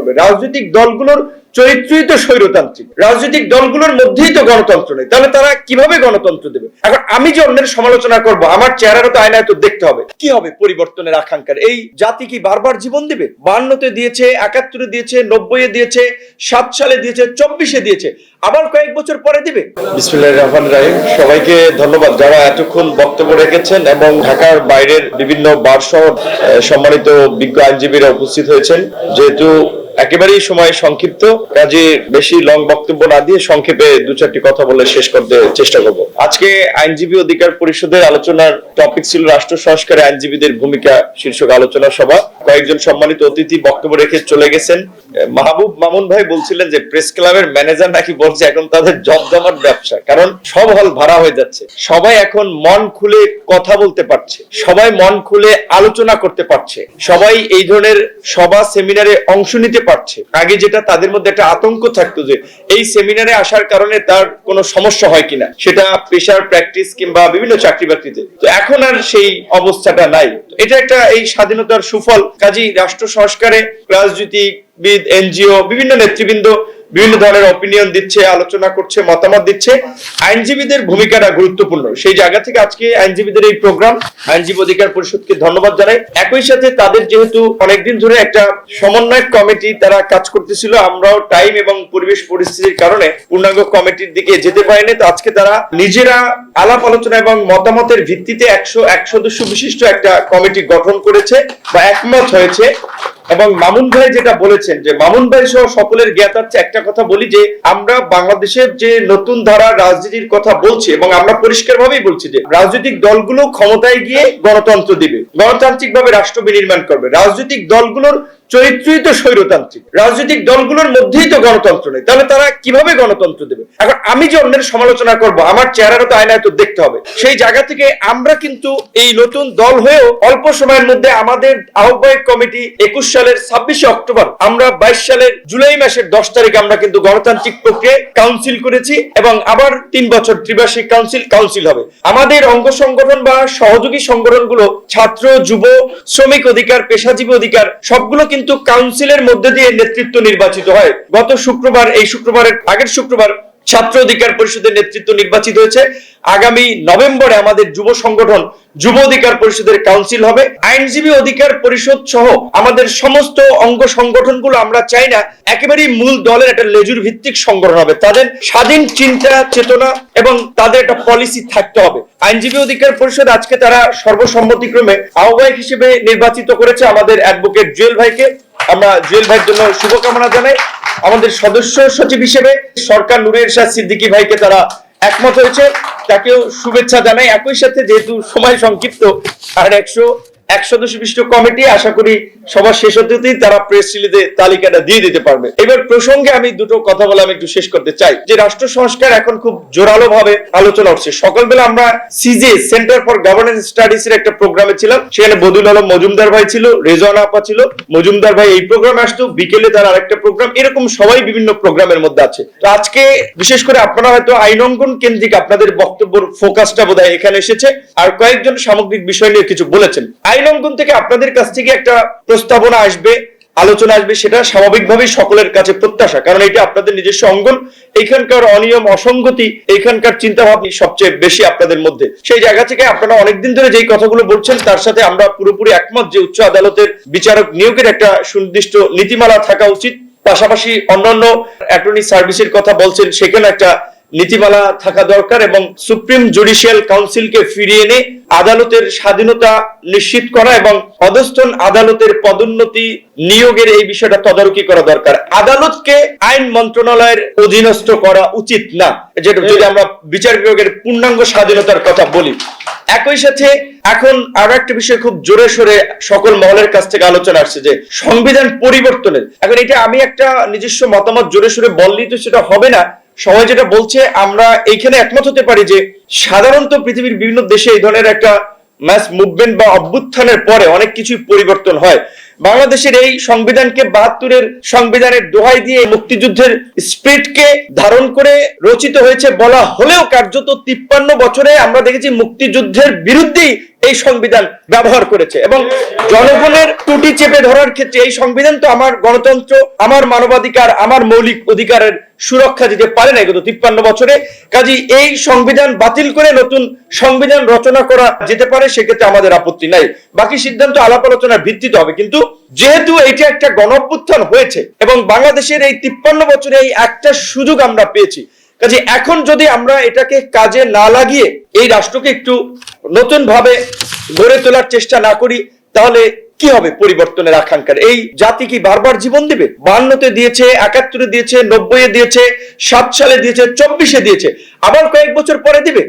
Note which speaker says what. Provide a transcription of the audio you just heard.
Speaker 1: করবে। রাজনৈতিক দলগুলোর চরিত্রই তো স্বৈরতান্ত্রিক, রাজনৈতিক দলগুলোর মধ্যেই তো গণতন্ত্র নেই, তাহলে তারা কিভাবে গণতন্ত্র দেবে? এখন আমি যে অন্যের সমালোচনা করব, আমার চেহারাটা তো আয়নায় তো দেখতে হবে। কি হবে পরিবর্তনের আকাঙ্ক্ষার? এই জাতি কি বারবার জীবন দেবে? 52-তে দিয়েছে, 71-এ দিয়েছে, 90-এ দিয়েছে, 7 সালে দিয়েছে, 24-এ দিয়েছে, আবার কয়েক বছর পরে দিবে। বিসমিল্লাহির রহমানির রহিম। সবাইকে ধন্যবাদ যারা এতক্ষণ বক্তব্য রেখেছেন এবং ঢাকার বাইরের বিভিন্ন বার সহ সম্মানিত বিজ্ঞ আইনজীবীরা উপস্থিত হয়েছেন। যেহেতু একেবারেই সময় সংক্ষিপ্ত, কাজে বেশি লং বক্তব্য না দিয়ে সংক্ষেপে 2-4টি কথা বলে শেষ করতে চেষ্টা করব। আজকে আইনজীবী অধিকার পরিষদের আলোচনার টপিক ছিল রাষ্ট্র সংস্কারে আইনজীবীদের ভূমিকা শীর্ষক আলোচনা সভা। কয়েকজন সম্মানিত অতিথি বক্তব্য রেখে চলে গেছেন। মাহবুব মামুন ভাই বলছিলেন যে প্রেস ক্লাবের ম্যানেজার নাকি বলছে এখন তাদের জমজমাট ব্যবসা, কারণ সব হল ভাড়া হয়ে যাচ্ছে, সবাই এখন মন খুলে কথা বলতে পারছে, সবাই মন খুলে আলোচনা করতে পারছে, সবাই এই ধরনের সভা সেমিনারে অংশ নিতে পারছে। আগে যেটা তাদের মধ্যে একটা আতঙ্ক থাকতো যে এই সেমিনারে আসার কারণে তার কোনো সমস্যা হয় কিনা, সেটা পেশার প্র্যাকটিস কিংবা বিভিন্ন চাকরি বাকরিতে, তো এখন আর সেই অবস্থাটা নাই। এটা একটা এই স্বাধীনতার সুফল। কাজেই রাষ্ট্র সংস্কারে রাজনীতিবিদ, এনজিও, বিভিন্ন নেতৃবৃন্দ বিভিন্ন ধরনের অপিনিয়ন দিচ্ছে, আলোচনা করছে, মতামত দিচ্ছে। আইনজীবীদের ভূমিকাটা গুরুত্বপূর্ণ। সেই জায়গা থেকে আজকে আইনজীবীদের এই প্রোগ্রাম, আইনজীবী অধিকার পরিষদকে ধন্যবাদ জানাই। একই সাথে তাদের যেহেতু অনেকদিন ধরে একটা সমন্বয় কমিটি তারা কাজ করতেছিল, আমরাও টাইম এবং পরিবেশ পরিস্থিতির কারণে পূর্ণাঙ্গ কমিটির দিকে যেতে পারিনি, তো আজকে তারা নিজেরা আলাপ আলোচনা এবং মতামতের ভিত্তিতে 101 সদস্য বিশিষ্ট একটা কমিটি গঠন করেছে বা একমত হয়েছে। এবং মামুন ভাই যেটা বলেছেন, যে মামুন ভাই সহ সকলের জ্ঞাতার্থে একটা কথা বলি যে আমরা বাংলাদেশের যে নতুন ধারা রাজনীতির কথা বলছি এবং আমরা পরিষ্কার ভাবেই বলছি যে রাজনৈতিক দলগুলো ক্ষমতায় গিয়ে গণতন্ত্র দিবে, গণতান্ত্রিক ভাবে রাষ্ট্র বিনির্মাণ করবে। রাজনৈতিক দলগুলোর চরিত্রই তো স্বৈরতান্ত্রিক, রাজনৈতিক দলগুলোর মধ্যেই তো গণতন্ত্র নেই, তাহলে তারা কিভাবে গণতন্ত্র দেবে? এখন আমি যে অন্যের সমালোচনা করব, আমার চেহারাটা তো আয়নায় তো দেখতে হবে। সেই জায়গা থেকে আমরা কিন্তু এই নতুন দল হয়েও অল্প সময়ের মধ্যে আমাদের আহ্বায়ক কমিটি 21 সালের 26 অক্টোবর, আমরা 22 সালের জুলাই মাসের 10 তারিখে আমরা কিন্তু গণতান্ত্রিক প্রক্রিয়ায় কাউন্সিল করেছি এবং আবার 3 বছর ত্রিবার্ষিক কাউন্সিল হবে। আমাদের অঙ্গ সংগঠন বা সহযোগী সংগঠনগুলো ছাত্র, যুব, শ্রমিক অধিকার, পেশাজীবী অধিকার সবগুলো কিন্তু কাউন্সিলের মধ্যে দিয়ে নেতৃত্ব নির্বাচিত হয়। গত শুক্রবার, এই শুক্রবারের আগের শুক্রবার ছাত্র অধিকার পরিষদের নেতৃত্ব নির্বাচিত হয়েছে। আগামী নভেম্বরে আমাদের যুব সংগঠন যুব অধিকার পরিষদের কাউন্সিল হবে। আইনজীবী অধিকার পরিষদ সহ আমাদের সমস্ত অঙ্গ সংগঠনগুলো আমরা চাই না একেবারেই মূল দলের একটা লেজুর ভিত্তিক সংগঠন হবে, তাদের স্বাধীন চিন্তা চেতনা এবং তাদের একটা পলিসি থাকতে হবে। আইনজীবী অধিকার পরিষদ আজকে তারা সর্বসম্মতিক্রমে আহ্বায়ক হিসেবে নির্বাচিত করেছে আমাদের অ্যাডভোকেট জুয়েল ভাইকে। আমরা জুয়েল ভাইয়ের জন্য শুভকামনা জানাই। আমাদের সদস্য সচিব হিসেবে সরকার নূরে এরশাদ সিদ্দিকী ভাইকে তারা একমত হয়েছে, তাকেও শুভেচ্ছা জানাই। একই সাথে যেহেতু সময় সংক্ষিপ্ত আর 101 সদস্য বিশিষ্ট কমিটি, আশা করি সভা শেষ হতেই তারা প্রেস রিলিজে তালিকাটা দিয়ে দিতে পারবে। এবার প্রসঙ্গে আমি দুটো কথা বলে আমি একটু শেষ করতে চাই যে রাষ্ট্র সংস্কার এখন খুব জোরালো ভাবে আলোচনা হচ্ছে। সকালবেলা আমরা সিজে সেন্টার ফর গভর্নেন্স স্টাডিজ এর একটা প্রোগ্রামে ছিলাম, সেখানে বদুল আলম মজুমদার ভাই ছিল, রেজওয়ানা আপা ছিল, মজুমদার ভাই এই প্রোগ্রামে আসতো, বিকেলে তার আরেকটা প্রোগ্রাম, এরকম সবাই বিভিন্ন প্রোগ্রামের মধ্যে আছে। তো আজকে বিশেষ করে আপনারা হয়তো আইন অঙ্গন কেন্দ্রিক আপনাদের বক্তব্যের ফোকাসটা বোধহয় এখানে এসেছে, আর কয়েকজন সামগ্রিক বিষয় নিয়ে কিছু বলেছেন। আইন অঙ্গন থেকে আপনাদের কাছ থেকে একটা প্রস্তাবনা আসবে, আলোচনা আসবে, সেটা স্বাভাবিকভাবেই সকলের কাছে প্রত্যাশা, কারণ এটা আপনাদের নিজস্ব অঙ্গন। এখানকার অনিয়ম, অসঙ্গতি, এখানকার চিন্তা ভাবনা সবচেয়ে বেশি আপনাদের মধ্যে। সেই জায়গা থেকে আপনারা অনেকদিন ধরে যেই কথাগুলো বলছেন তার সাথে আমরা পুরোপুরি একমত যে উচ্চ আদালতের বিচারক নিয়োগের একটা সুনির্দিষ্ট নীতিমালা থাকা উচিত। পাশাপাশি অন্যান্য অ্যাটর্নি সার্ভিসের কথা বলছেন, সেখানে একটা নীতিমালা থাকা দরকার এবং সুপ্রিম জুডিশিয়াল কাউন্সিলকে ফিরিয়ে এনে আদালতের স্বাধীনতা নিশ্চিত করা এবং অধস্তন আদালতের পদোন্নতি নিয়োগের এই বিষয়টা তদারকি করা দরকার। আদালতকে আইন মন্ত্রণালয়ের অধীনস্থ করা উচিত না, যেটা যদি আমরা বিচার বিভাগের পূর্ণাঙ্গ স্বাধীনতার কথা বলি। একই সাথে এখন আরো একটা বিষয় খুব জোরে সোরে সকল মহলের কাছ থেকে আলোচনা আসছে যে সংবিধান পরিবর্তনের। এখন এটা আমি একটা নিজস্ব মতামত জোরে সোরে বললেই তো সেটা হবে না। সবাই যেটা বলছে আমরা এইখানে একমত হতে পারি যে সাধারণত পৃথিবীর বিভিন্ন দেশে এই ধরনের একটা মাস মুভমেন্ট বা অভ্যুত্থানের পরে অনেক কিছুই পরিবর্তন হয়। বাংলাদেশের এই সংবিধানকে 72-এর সংবিধানের দোহাই দিয়ে মুক্তিযুদ্ধের স্পিরিটকে ধারণ করে রচিত হয়েছে বলা হলেও কার্যত 53 বছরে আমরা দেখেছি মুক্তিযুদ্ধের বিরুদ্ধেই এই সংবিধান ব্যবহার করেছে এবং জনগণের ত্রুটি চেপে ধরার ক্ষেত্রে এই সংবিধান তো আমার গণতন্ত্র, আমার মানবাধিকার, আমার মৌলিক অধিকারের সুরক্ষা দিতে পারে না গত 53 বছরে। কাজেই এই সংবিধান বাতিল করে নতুন সংবিধান রচনা করা যেতে পারে, সেক্ষেত্রে আমাদের আপত্তি নাই। বাকি সিদ্ধান্ত আলাপ আলোচনার ভিত্তিতে হবে। কিন্তু যেহেতু এটা একটা গণঅভ্যুত্থান হয়েছে এবং বাংলাদেশের এই 53 বছরে এই একটা সুযোগ আমরা পেয়েছি, কাজে এখন যদি আমরা এটাকে কাজে না লাগিয়ে এই রাষ্ট্রকে একটু নতুন ভাবে গড়ে তোলার চেষ্টা না করি, তাহলে কি হবে পরিবর্তনের আকাঙ্ক্ষার? এই জাতি কি বারবার জীবন দিবে? 52-তে দিয়েছে, 71-এ দিয়েছে, 90-এ দিয়েছে, 7 সালে দিয়েছে, 24-এ দিয়েছে, আবার কয়েক বছর পরে দিবে।